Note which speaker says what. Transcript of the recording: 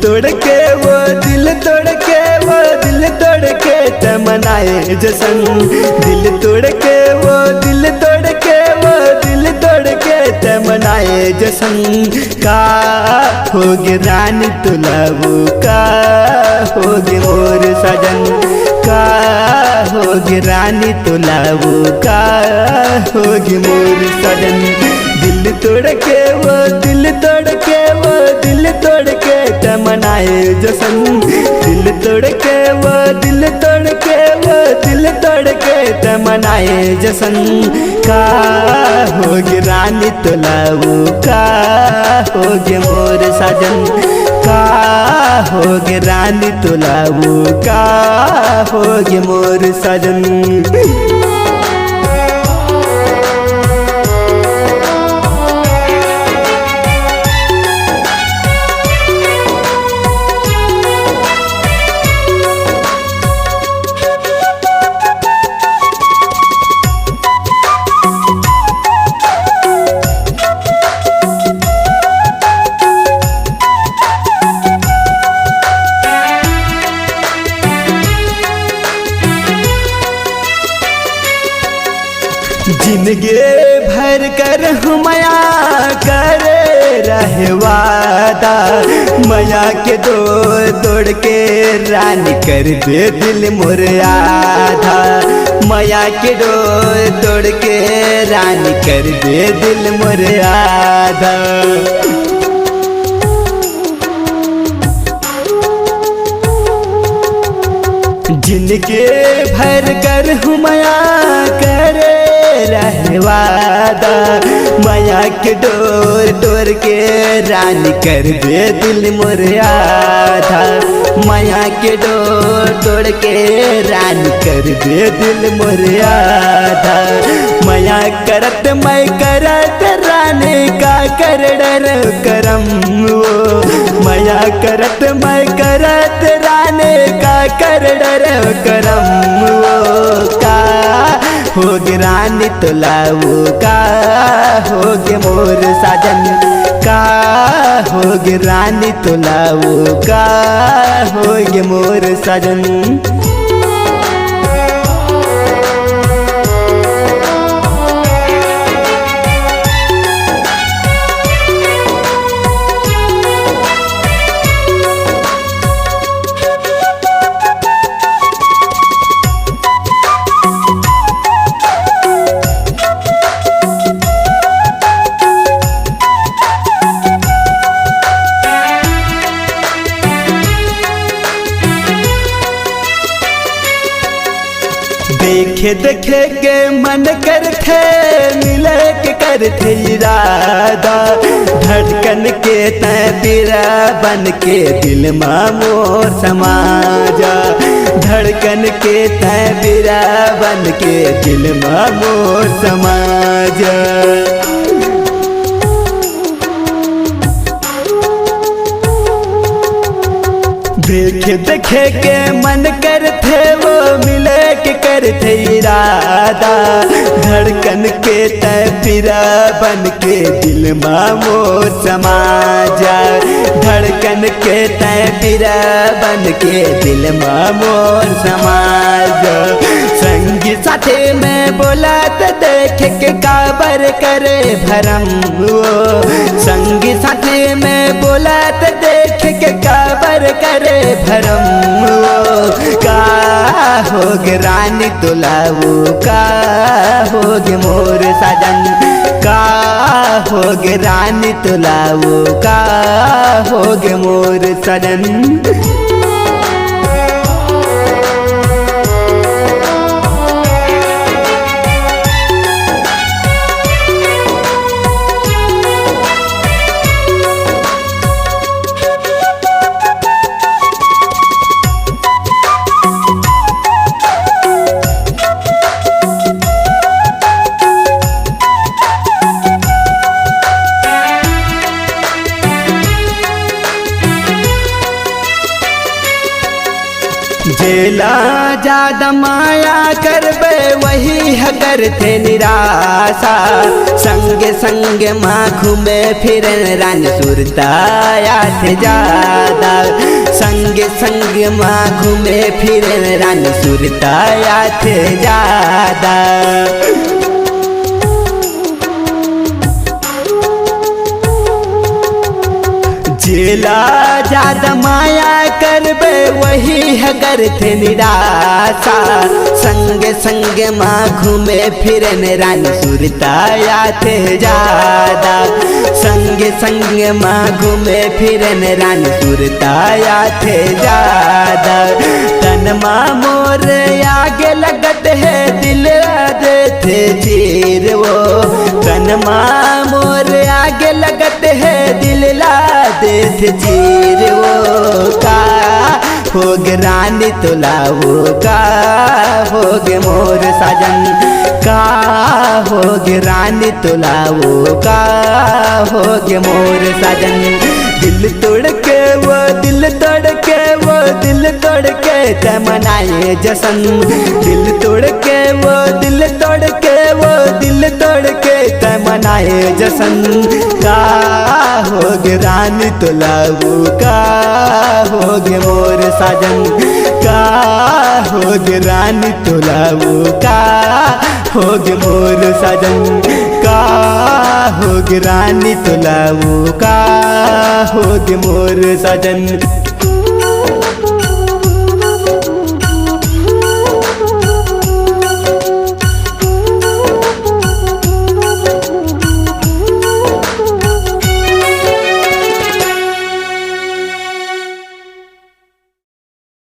Speaker 1: तोड़ के वो दिल तोड़ के वो दिल तोड़ के तमनाए जसन दिल तोड़ के वो दिल तोड़ के वो दिल तोड़ के तमनाए जसन का होगे रानी तुलाऊ का होगे मोर सजन का होगे रानी तुलाऊ का होगे मोर सजन दिल तोड़ के वो दिल तोड़ के वो दिल तोड़ के तमनाए जसन दिल तोड़ के वो दिल तोड़ के वो दिल तोड़ के तमनाए जसन का होगे रानी तुलाऊ का होगे मोर सजन का होगे रानी तुलाऊ का होगे मोर सजन। जिंदगी भर कर मया करे रहे वादा मया के तोड़ के रानी कर दे दिल मोर आधा मया के तोड़ के रानी कर दे दिल मोर आधा जिनके भर कर मया करे रहवादा माया के डोर के रानी कर दे दिल मोर आधा माया के डोर के रानी कर दे दिल मोर आधा माया करत मैं करत रानी का कर डर करम वो माया करत मैं करत रानी का कर डर करम वो का होगे रानी तुलाऊ का होगे मोर साजन का होगे रानी तुलाऊ का होगे मोर साजन। देखे देखे के मन कर थे मिले के कर थे इरादा धड़कन के तैरा बन के दिल मोर समाजा धड़कन के तैरा बन के दिल मोर समाजा देखे देखे के मन कर थे वो मिले के कर थे इरादा धड़कन के तैरा बन के दिल मोर समाजा धड़कन के तैरा बन के दिल मोर समाजा संगी साथे में बोला तो देख के काबर करे भरम वो संगी साथे में बोला तो देख के काबर करे भरम वो का होगे रानी तुलाऊ का होगे मोर साजन का होगे रानी तुलाऊ का होगे मोर सजन। जेला ज्यादा माया करबे वही हगर थे निराशा संगे संगे माँ घूमे फिरन रानी सुरताया थे ज्यादा संगे संगे माँ घूमे फिरन रानी सुरताया थे ज्यादा जेला ज्यादा माया करबे वही हगर थे निराशा संगे संगे माँ घूमे फिरन रानी सुरताया थे ज्यादा संगे संगे माँ घूमे फिरन रानी सुरताया थे ज्यादा तन माँ मोर आगे लगत है दिल दे थे चीर वो तन माँ मोर आगे लगत है दिल ला दे थे चीर वो का होगे रानी तोला वो का होगे मोर साजन का होगे रानी तोला वो का होगे मोर साजन दिल तोड़ के वो दिल तोड़ के वो दिल तोड़ के ते मनाए जसन दिल तोड़ के वो दिल तोड़ के वो दिल तोड़ के ते मनाए जसन का होगे रानी तोलाऊ का होगे मोर साजन का होगे रानी तोलाऊ का होगे मोर साजन का होगे रानी तोलाऊ का होगे मोर साजन